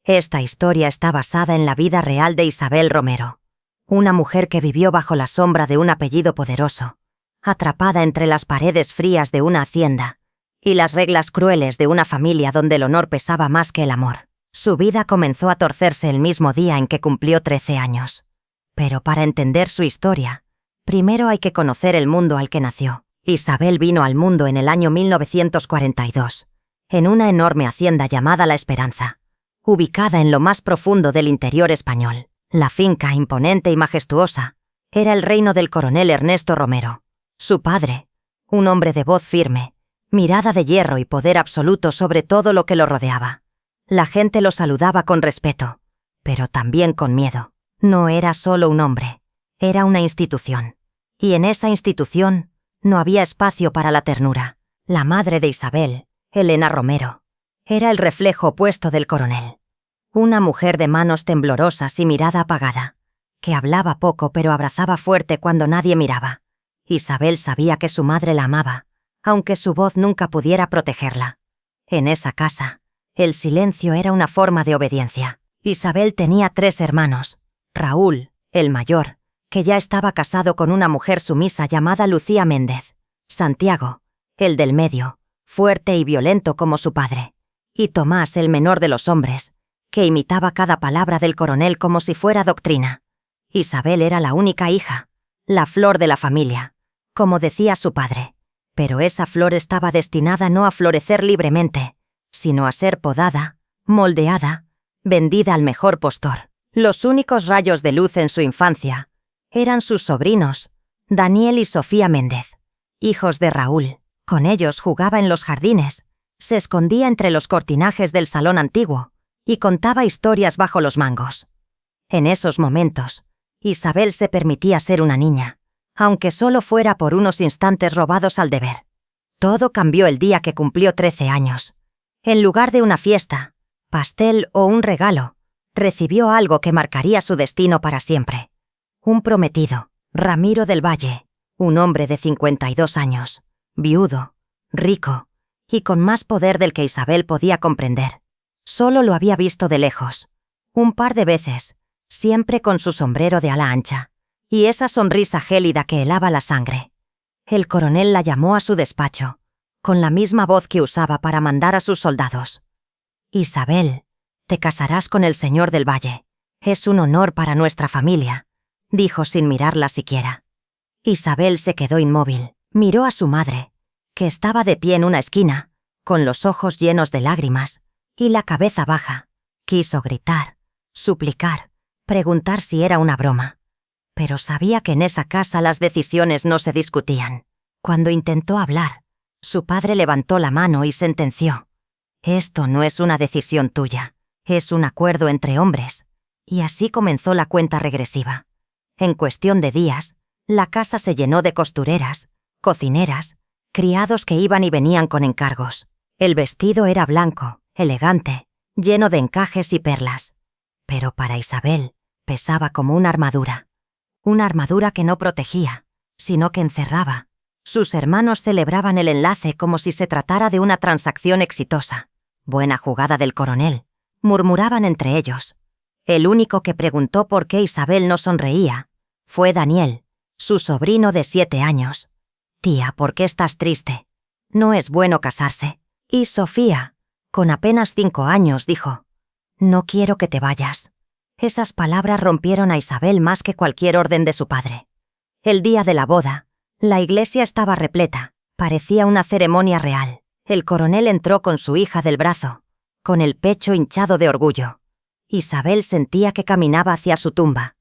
Esta historia está basada en la vida real de Isabel Romero, una mujer que vivió bajo la sombra de un apellido poderoso, atrapada entre las paredes frías de una hacienda y las reglas crueles de una familia donde el honor pesaba más que el amor. Su vida comenzó a torcerse el mismo día en que cumplió 13 años. Pero para entender su historia, primero hay que conocer el mundo al que nació. Isabel vino al mundo en el año 1942, en una enorme hacienda llamada La Esperanza, ubicada en lo más profundo del interior español. La finca, imponente y majestuosa, era el reino del coronel Ernesto Romero. Su padre, un hombre de voz firme, mirada de hierro y poder absoluto sobre todo lo que lo rodeaba. La gente lo saludaba con respeto, pero también con miedo. No era solo un hombre, era una institución. Y en esa institución no había espacio para la ternura. La madre de Isabel, Elena Romero, era el reflejo opuesto del coronel. Una mujer de manos temblorosas y mirada apagada, que hablaba poco pero abrazaba fuerte cuando nadie miraba. Isabel sabía que su madre la amaba, aunque su voz nunca pudiera protegerla. En esa casa, el silencio era una forma de obediencia. Isabel tenía 3 hermanos. Raúl, el mayor, que ya estaba casado con una mujer sumisa llamada Lucía Méndez. Santiago, el del medio, fuerte y violento como su padre. Y Tomás, el menor de los hombres, que imitaba cada palabra del coronel como si fuera doctrina. Isabel era la única hija, la flor de la familia, como decía su padre. Pero esa flor estaba destinada no a florecer libremente, sino a ser podada, moldeada, vendida al mejor postor. Los únicos rayos de luz en su infancia eran sus sobrinos, Daniel y Sofía Méndez, hijos de Raúl. Con ellos jugaba en los jardines, se escondía entre los cortinajes del salón antiguo y contaba historias bajo los mangos. En esos momentos, Isabel se permitía ser una niña, aunque solo fuera por unos instantes robados al deber. Todo cambió el día que cumplió 13 años. En lugar de una fiesta, pastel o un regalo, recibió algo que marcaría su destino para siempre. Un prometido, Ramiro del Valle, un hombre de 52 años, viudo, rico y con más poder del que Isabel podía comprender. Solo lo había visto de lejos, un par de veces, siempre con su sombrero de ala ancha y esa sonrisa gélida que helaba la sangre. El coronel la llamó a su despacho, con la misma voz que usaba para mandar a sus soldados. «Isabel, te casarás con el señor del Valle. Es un honor para nuestra familia», dijo sin mirarla siquiera. Isabel se quedó inmóvil, miró a su madre, que estaba de pie en una esquina, con los ojos llenos de lágrimas y la cabeza baja. Quiso gritar, suplicar, preguntar si era una broma. Pero sabía que en esa casa las decisiones no se discutían. Cuando intentó hablar, su padre levantó la mano y sentenció: «Esto no es una decisión tuya, es un acuerdo entre hombres». Y así comenzó la cuenta regresiva. En cuestión de días, la casa se llenó de costureras, cocineras, criados que iban y venían con encargos. El vestido era blanco, elegante, lleno de encajes y perlas. Pero para Isabel, pesaba como una armadura. Una armadura que no protegía, sino que encerraba. Sus hermanos celebraban el enlace como si se tratara de una transacción exitosa. «Buena jugada del coronel», murmuraban entre ellos. El único que preguntó por qué Isabel no sonreía fue Daniel, su sobrino de 7 años. «Tía, ¿por qué estás triste? No es bueno casarse». Y Sofía, con apenas 5 años, dijo: «No quiero que te vayas». Esas palabras rompieron a Isabel más que cualquier orden de su padre. El día de la boda, la iglesia estaba repleta, parecía una ceremonia real. El coronel entró con su hija del brazo, con el pecho hinchado de orgullo. Isabel sentía que caminaba hacia su tumba.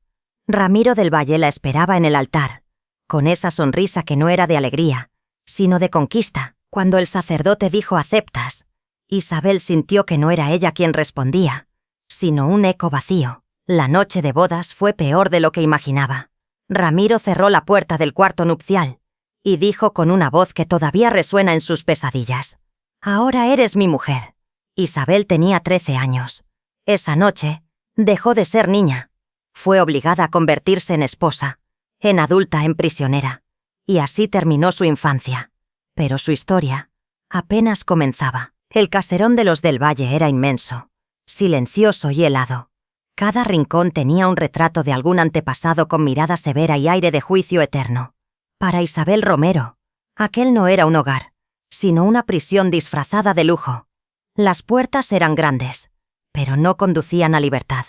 Ramiro del Valle la esperaba en el altar, con esa sonrisa que no era de alegría, sino de conquista. Cuando el sacerdote dijo «¿Aceptas?», Isabel sintió que no era ella quien respondía, sino un eco vacío. La noche de bodas fue peor de lo que imaginaba. Ramiro cerró la puerta del cuarto nupcial y dijo con una voz que todavía resuena en sus pesadillas: «Ahora eres mi mujer». Isabel tenía 13 años. Esa noche, dejó de ser niña. Fue obligada a convertirse en esposa, en adulta, en prisionera. Y así terminó su infancia. Pero su historia apenas comenzaba. El caserón de los del Valle era inmenso. silencioso y helado. Cada rincón tenía un retrato de algún antepasado con mirada severa y aire de juicio eterno. Para Isabel Romero, aquel no era un hogar, sino una prisión disfrazada de lujo. Las puertas eran grandes, pero no conducían a libertad.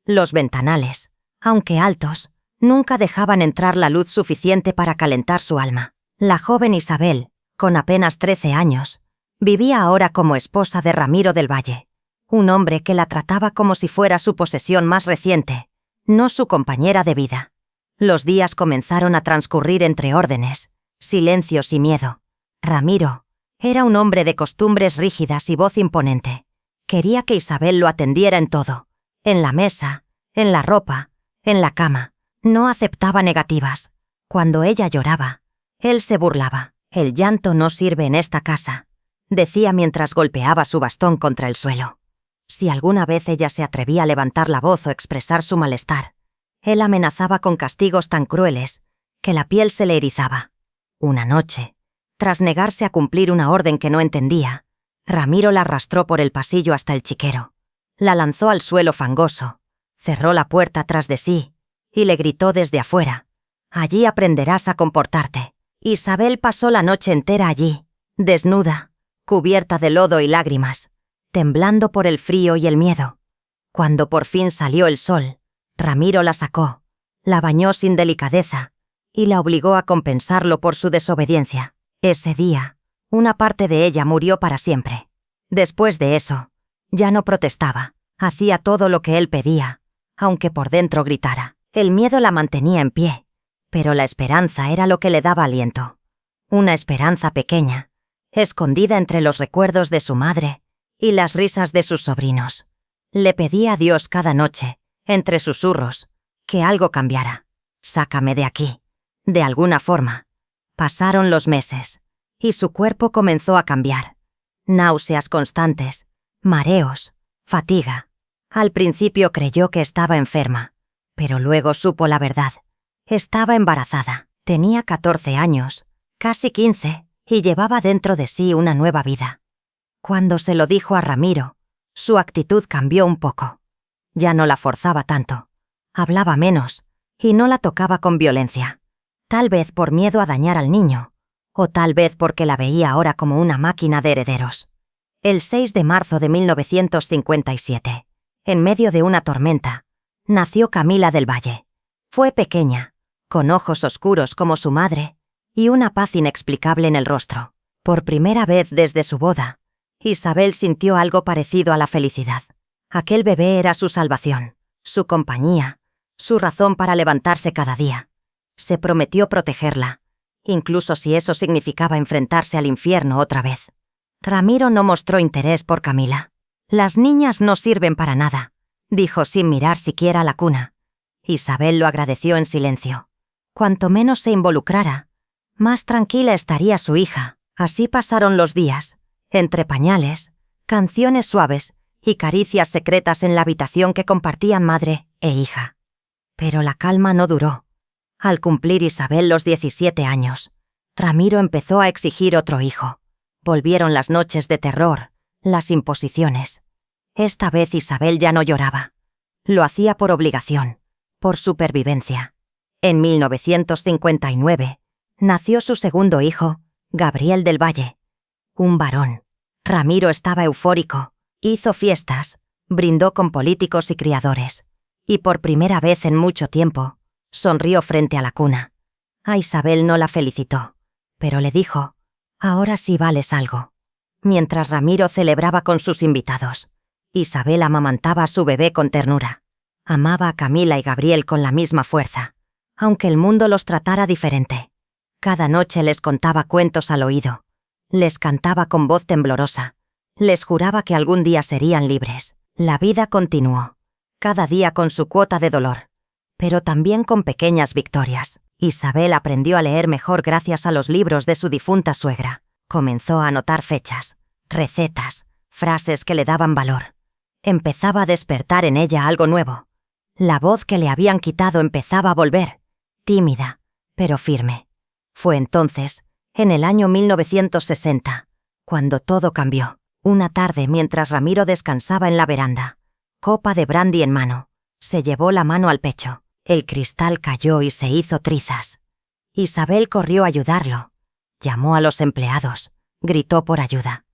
Los ventanales, aunque altos, nunca dejaban entrar la luz suficiente para calentar su alma. La joven Isabel, con apenas 13 años, vivía ahora como esposa de Ramiro del Valle, un hombre que la trataba como si fuera su posesión más reciente, no su compañera de vida. Los días comenzaron a transcurrir entre órdenes, silencios y miedo. Ramiro era un hombre de costumbres rígidas y voz imponente. Quería que Isabel lo atendiera en todo, en la mesa, en la ropa, en la cama. No aceptaba negativas. Cuando ella lloraba, él se burlaba. «El llanto no sirve en esta casa», decía mientras golpeaba su bastón contra el suelo. Si alguna vez ella se atrevía a levantar la voz o expresar su malestar, él amenazaba con castigos tan crueles que la piel se le erizaba. Una noche, tras negarse a cumplir una orden que no entendía, Ramiro la arrastró por el pasillo hasta el chiquero. La lanzó al suelo fangoso, cerró la puerta tras de sí y le gritó desde afuera: «Allí aprenderás a comportarte». Isabel pasó la noche entera allí, desnuda, cubierta de lodo y lágrimas, temblando por el frío y el miedo. Cuando por fin salió el sol, Ramiro la sacó, la bañó sin delicadeza y la obligó a compensarlo por su desobediencia. Ese día, una parte de ella murió para siempre. Después de eso, ya no protestaba, hacía todo lo que él pedía, aunque por dentro gritara. El miedo la mantenía en pie, pero la esperanza era lo que le daba aliento. Una esperanza pequeña, escondida entre los recuerdos de su madre y las risas de sus sobrinos. Le pedía a Dios cada noche, entre susurros, que algo cambiara. «Sácame de aquí», de alguna forma. Pasaron los meses, y su cuerpo comenzó a cambiar. Náuseas constantes, mareos, fatiga. Al principio creyó que estaba enferma, pero luego supo la verdad. Estaba embarazada, tenía 14 años, casi 15, y llevaba dentro de sí una nueva vida. Cuando se lo dijo a Ramiro, su actitud cambió un poco. Ya no la forzaba tanto, hablaba menos, y no la tocaba con violencia. Tal vez por miedo a dañar al niño, o tal vez porque la veía ahora como una máquina de herederos. El 6 de marzo de 1957, en medio de una tormenta, nació Camila del Valle. Fue pequeña, con ojos oscuros como su madre, y una paz inexplicable en el rostro. Por primera vez desde su boda, Isabel sintió algo parecido a la felicidad. Aquel bebé era su salvación, su compañía, su razón para levantarse cada día. Se prometió protegerla, incluso si eso significaba enfrentarse al infierno otra vez. Ramiro no mostró interés por Camila. «Las niñas no sirven para nada», dijo sin mirar siquiera a la cuna. Isabel lo agradeció en silencio. Cuanto menos se involucrara, más tranquila estaría su hija. Así pasaron los días, entre pañales, canciones suaves y caricias secretas en la habitación que compartían madre e hija. Pero la calma no duró. Al cumplir Isabel los 17 años, Ramiro empezó a exigir otro hijo. Volvieron las noches de terror, las imposiciones. Esta vez Isabel ya no lloraba. Lo hacía por obligación, por supervivencia. En 1959, nació su segundo hijo, Gabriel del Valle, un varón. Ramiro estaba eufórico, hizo fiestas, brindó con políticos y criadores, y por primera vez en mucho tiempo, sonrió frente a la cuna. A Isabel no la felicitó, pero le dijo: «Ahora sí vales algo». Mientras Ramiro celebraba con sus invitados, Isabel amamantaba a su bebé con ternura. Amaba a Camila y Gabriel con la misma fuerza, aunque el mundo los tratara diferente. Cada noche les contaba cuentos al oído, les cantaba con voz temblorosa, les juraba que algún día serían libres. La vida continuó, cada día con su cuota de dolor, pero también con pequeñas victorias. Isabel aprendió a leer mejor gracias a los libros de su difunta suegra. Comenzó a anotar fechas, recetas, frases que le daban valor. Empezaba a despertar en ella algo nuevo. La voz que le habían quitado empezaba a volver, tímida, pero firme. Fue entonces, en el año 1960, cuando todo cambió. Una tarde, mientras Ramiro descansaba en la veranda, copa de brandy en mano, se llevó la mano al pecho. El cristal cayó y se hizo trizas. Isabel corrió a ayudarlo. Llamó a los empleados, gritó por ayuda.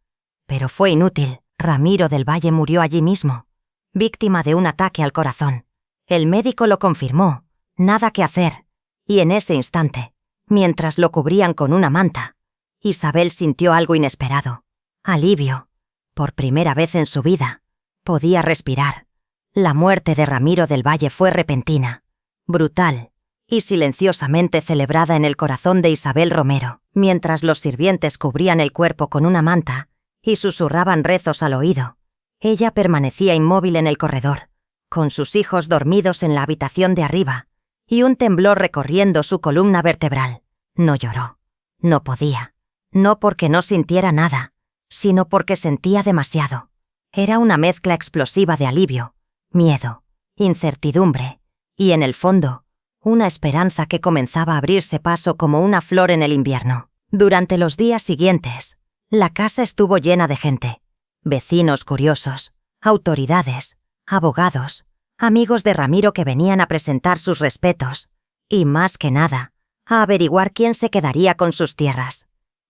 Pero fue inútil. Ramiro del Valle murió allí mismo, víctima de un ataque al corazón. El médico lo confirmó, nada que hacer. Y en ese instante, mientras lo cubrían con una manta, Isabel sintió algo inesperado. Alivio. Por primera vez en su vida, podía respirar. La muerte de Ramiro del Valle fue repentina, brutal y silenciosamente celebrada en el corazón de Isabel Romero. Mientras los sirvientes cubrían el cuerpo con una manta y susurraban rezos al oído, ella permanecía inmóvil en el corredor, con sus hijos dormidos en la habitación de arriba y un temblor recorriendo su columna vertebral. No lloró. No podía. No porque no sintiera nada, sino porque sentía demasiado. Era una mezcla explosiva de alivio, miedo, incertidumbre y, en el fondo, una esperanza que comenzaba a abrirse paso como una flor en el invierno. Durante los días siguientes, la casa estuvo llena de gente. Vecinos curiosos, autoridades, abogados, amigos de Ramiro que venían a presentar sus respetos y, más que nada, a averiguar quién se quedaría con sus tierras.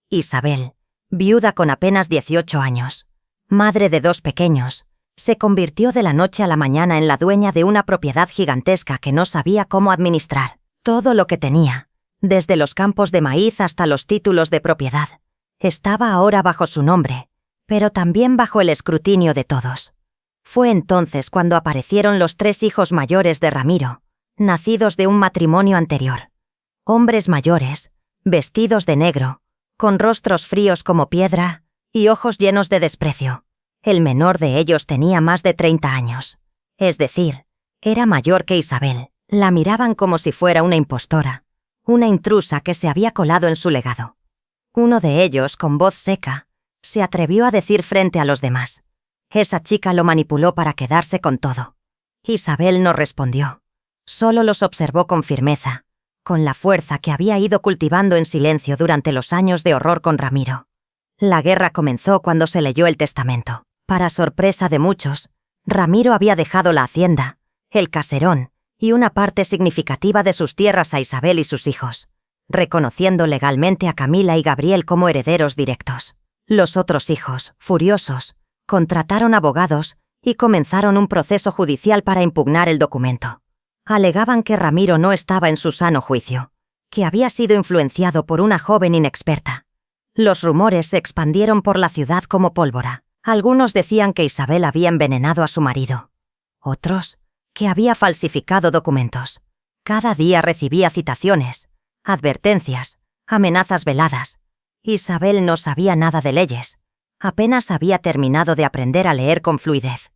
Isabel, viuda con apenas 18 años, madre de 2 pequeños, se convirtió de la noche a la mañana en la dueña de una propiedad gigantesca que no sabía cómo administrar. Todo lo que tenía, desde los campos de maíz hasta los títulos de propiedad, estaba ahora bajo su nombre, pero también bajo el escrutinio de todos. Fue entonces cuando aparecieron los 3 hijos mayores de Ramiro, nacidos de un matrimonio anterior. Hombres mayores, vestidos de negro, con rostros fríos como piedra y ojos llenos de desprecio. El menor de ellos tenía más de 30 años. Es decir, era mayor que Isabel. La miraban como si fuera una impostora, una intrusa que se había colado en su legado. Uno de ellos, con voz seca, se atrevió a decir frente a los demás: «Esa chica lo manipuló para quedarse con todo». Isabel no respondió. Solo los observó con firmeza, con la fuerza que había ido cultivando en silencio durante los años de horror con Ramiro. La guerra comenzó cuando se leyó el testamento. Para sorpresa de muchos, Ramiro había dejado la hacienda, el caserón y una parte significativa de sus tierras a Isabel y sus hijos, reconociendo legalmente a Camila y Gabriel como herederos directos. Los otros hijos, furiosos, contrataron abogados y comenzaron un proceso judicial para impugnar el documento. Alegaban que Ramiro no estaba en su sano juicio, que había sido influenciado por una joven inexperta. Los rumores se expandieron por la ciudad como pólvora. Algunos decían que Isabel había envenenado a su marido. Otros, que había falsificado documentos. Cada día recibía citaciones, advertencias, amenazas veladas. Isabel no sabía nada de leyes. Apenas había terminado de aprender a leer con fluidez.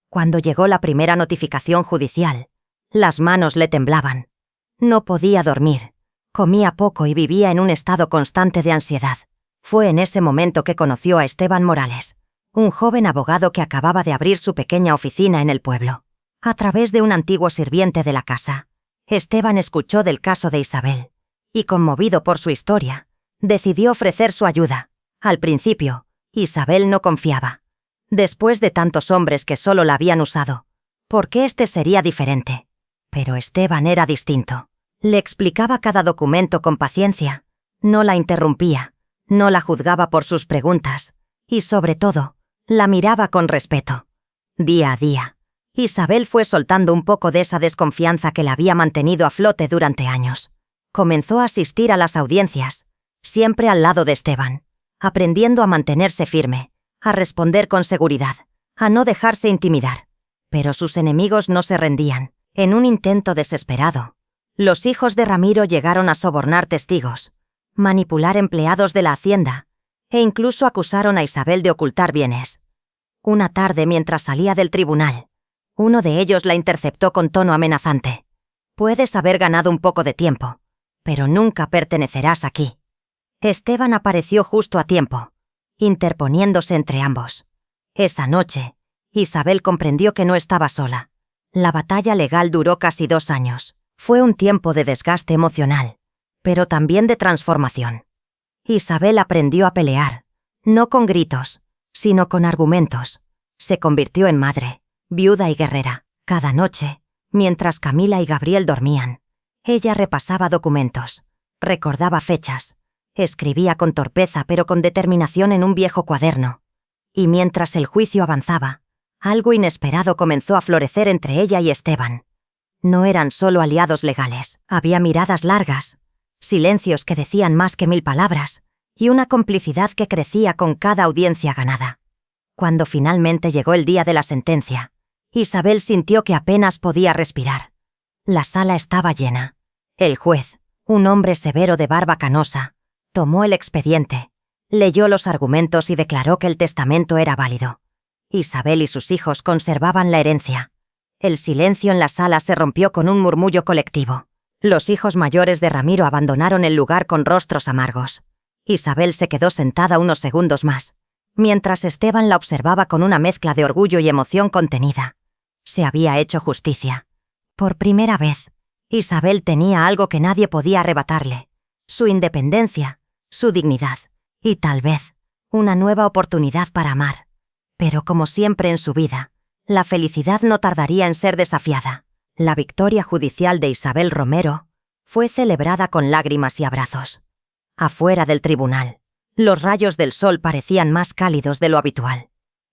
Cuando llegó la primera notificación judicial, las manos le temblaban. No podía dormir, comía poco y vivía en un estado constante de ansiedad. Fue en ese momento que conoció a Esteban Morales, un joven abogado que acababa de abrir su pequeña oficina en el pueblo. A través de un antiguo sirviente de la casa, Esteban escuchó del caso de Isabel y, conmovido por su historia, decidió ofrecer su ayuda. Al principio, Isabel no confiaba. Después de tantos hombres que solo la habían usado, ¿por qué este sería diferente? Pero Esteban era distinto. Le explicaba cada documento con paciencia, no la interrumpía, no la juzgaba por sus preguntas y, sobre todo, la miraba con respeto. Día a día, Isabel fue soltando un poco de esa desconfianza que la había mantenido a flote durante años. Comenzó a asistir a las audiencias, siempre al lado de Esteban, aprendiendo a mantenerse firme, a responder con seguridad, a no dejarse intimidar. Pero sus enemigos no se rendían. En un intento desesperado, los hijos de Ramiro llegaron a sobornar testigos, manipular empleados de la hacienda e incluso acusaron a Isabel de ocultar bienes. Una tarde, mientras salía del tribunal, uno de ellos la interceptó con tono amenazante. «Puedes haber ganado un poco de tiempo, pero nunca pertenecerás aquí». Esteban apareció justo a tiempo, interponiéndose entre ambos. Esa noche, Isabel comprendió que no estaba sola. La batalla legal duró casi 2 años. Fue un tiempo de desgaste emocional, pero también de transformación. Isabel aprendió a pelear, no con gritos, sino con argumentos. Se convirtió en madre, viuda y guerrera. Cada noche, mientras Camila y Gabriel dormían, ella repasaba documentos, recordaba fechas, escribía con torpeza pero con determinación en un viejo cuaderno. Y mientras el juicio avanzaba, algo inesperado comenzó a florecer entre ella y Esteban. No eran solo aliados legales, había miradas largas, silencios que decían más que 1000 palabras, y una complicidad que crecía con cada audiencia ganada. Cuando finalmente llegó el día de la sentencia, Isabel sintió que apenas podía respirar. La sala estaba llena. El juez, un hombre severo de barba canosa, tomó el expediente, leyó los argumentos y declaró que el testamento era válido. Isabel y sus hijos conservaban la herencia. El silencio en la sala se rompió con un murmullo colectivo. Los hijos mayores de Ramiro abandonaron el lugar con rostros amargos. Isabel se quedó sentada unos segundos más, mientras Esteban la observaba con una mezcla de orgullo y emoción contenida. Se había hecho justicia. Por primera vez, Isabel tenía algo que nadie podía arrebatarle: su independencia, su dignidad, y tal vez, una nueva oportunidad para amar. Pero como siempre en su vida, la felicidad no tardaría en ser desafiada. La victoria judicial de Isabel Romero fue celebrada con lágrimas y abrazos. Afuera del tribunal, los rayos del sol parecían más cálidos de lo habitual.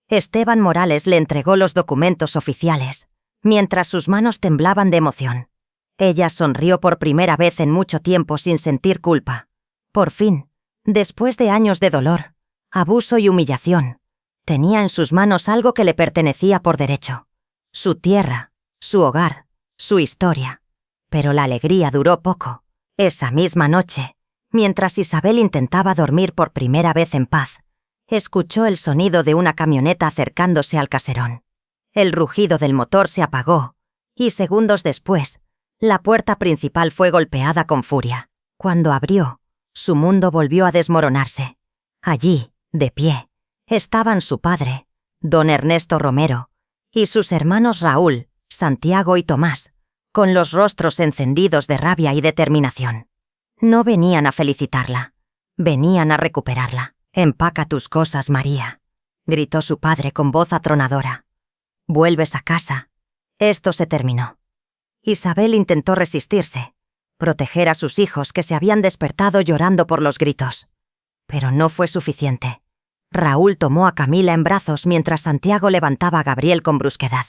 Esteban Morales le entregó los documentos oficiales, mientras sus manos temblaban de emoción. Ella sonrió por primera vez en mucho tiempo sin sentir culpa. Por fin, después de años de dolor, abuso y humillación, tenía en sus manos algo que le pertenecía por derecho: su tierra, su hogar, su historia. Pero la alegría duró poco. Esa misma noche, mientras Isabel intentaba dormir por primera vez en paz, escuchó el sonido de una camioneta acercándose al caserón. El rugido del motor se apagó, y segundos después, la puerta principal fue golpeada con furia. Cuando abrió, su mundo volvió a desmoronarse. Allí, de pie, estaban su padre, don Ernesto Romero, y sus hermanos Raúl, Santiago y Tomás, con los rostros encendidos de rabia y determinación. No venían a felicitarla, venían a recuperarla. «Empaca tus cosas, María», gritó su padre con voz atronadora. «Vuelves a casa. Esto se terminó». Isabel intentó resistirse, proteger a sus hijos que se habían despertado llorando por los gritos. Pero no fue suficiente. Raúl tomó a Camila en brazos mientras Santiago levantaba a Gabriel con brusquedad.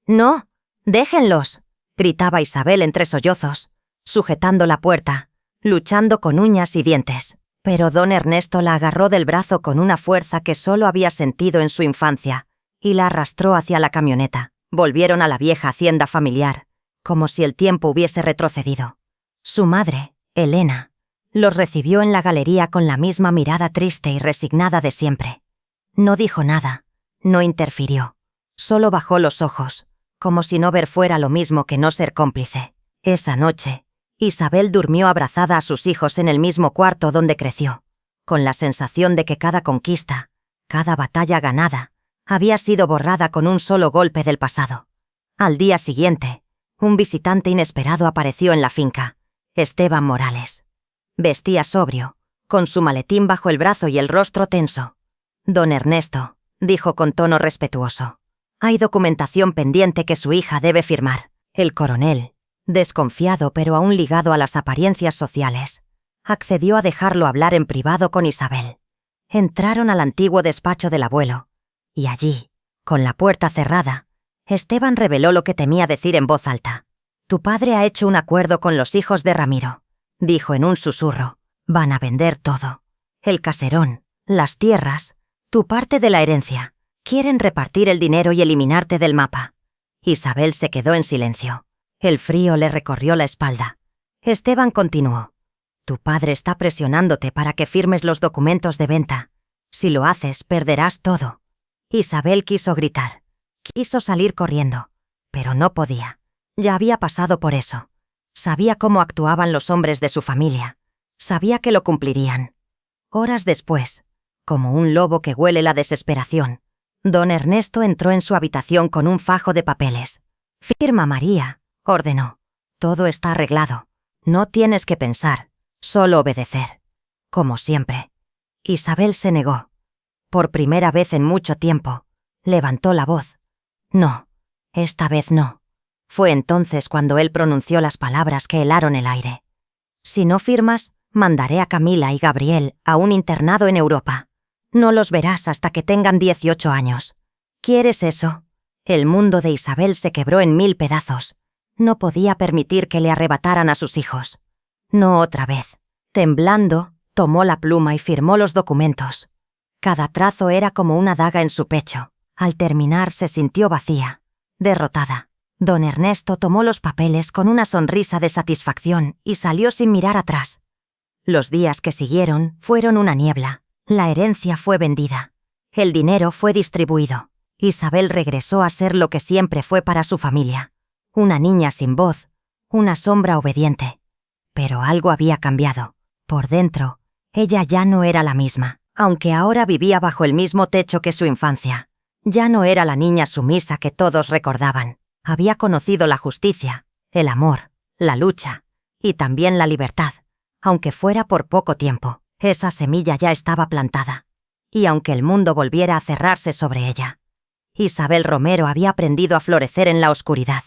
«¡No! ¡Déjenlos!», gritaba Isabel entre sollozos, sujetando la puerta, luchando con uñas y dientes. Pero don Ernesto la agarró del brazo con una fuerza que solo había sentido en su infancia y la arrastró hacia la camioneta. Volvieron a la vieja hacienda familiar, como si el tiempo hubiese retrocedido. Su madre, Elena, los recibió en la galería con la misma mirada triste y resignada de siempre. No dijo nada, no interfirió, solo bajó los ojos, como si no ver fuera lo mismo que no ser cómplice. Esa noche, Isabel durmió abrazada a sus hijos en el mismo cuarto donde creció, con la sensación de que cada conquista, cada batalla ganada, había sido borrada con un solo golpe del pasado. Al día siguiente, un visitante inesperado apareció en la finca: Esteban Morales. Vestía sobrio, con su maletín bajo el brazo y el rostro tenso. «Don Ernesto», dijo con tono respetuoso, «hay documentación pendiente que su hija debe firmar». El coronel, desconfiado pero aún ligado a las apariencias sociales, accedió a dejarlo hablar en privado con Isabel. Entraron al antiguo despacho del abuelo, y allí, con la puerta cerrada, Esteban reveló lo que temía decir en voz alta. «Tu padre ha hecho un acuerdo con los hijos de Ramiro», dijo en un susurro. «Van a vender todo. El caserón, las tierras, tu parte de la herencia. Quieren repartir el dinero y eliminarte del mapa». Isabel se quedó en silencio. El frío le recorrió la espalda. Esteban continuó: «Tu padre está presionándote para que firmes los documentos de venta. Si lo haces, perderás todo». Isabel quiso gritar. Quiso salir corriendo, pero no podía. Ya había pasado por eso. Sabía cómo actuaban los hombres de su familia. Sabía que lo cumplirían. Horas después, como un lobo que huele la desesperación, don Ernesto entró en su habitación con un fajo de papeles. «Firma, María», ordenó. «Todo está arreglado. No tienes que pensar, solo obedecer». Como siempre. Isabel se negó. Por primera vez en mucho tiempo, levantó la voz. «No, Esta vez no. Fue entonces cuando él pronunció las palabras que helaron el aire. Si no firmas, mandaré a Camila y Gabriel a un internado en Europa. No los verás hasta que tengan 18 años. ¿Quieres eso? El mundo de Isabel se quebró en 1000 pedazos. No podía permitir que le arrebataran a sus hijos. No otra vez. Temblando, tomó la pluma y firmó los documentos. Cada trazo era como una daga en su pecho. Al terminar se sintió vacía, derrotada. Don Ernesto tomó los papeles con una sonrisa de satisfacción y salió sin mirar atrás. Los días que siguieron fueron una niebla. La herencia fue vendida. El dinero fue distribuido. Isabel regresó a ser lo que siempre fue para su familia. Una niña sin voz, una sombra obediente. Pero algo había cambiado. Por dentro, ella ya no era la misma, aunque ahora vivía bajo el mismo techo que su infancia. Ya no era la niña sumisa que todos recordaban. Había conocido la justicia, el amor, la lucha y también la libertad. Aunque fuera por poco tiempo, esa semilla ya estaba plantada. Y aunque el mundo volviera a cerrarse sobre ella, Isabel Romero había aprendido a florecer en la oscuridad.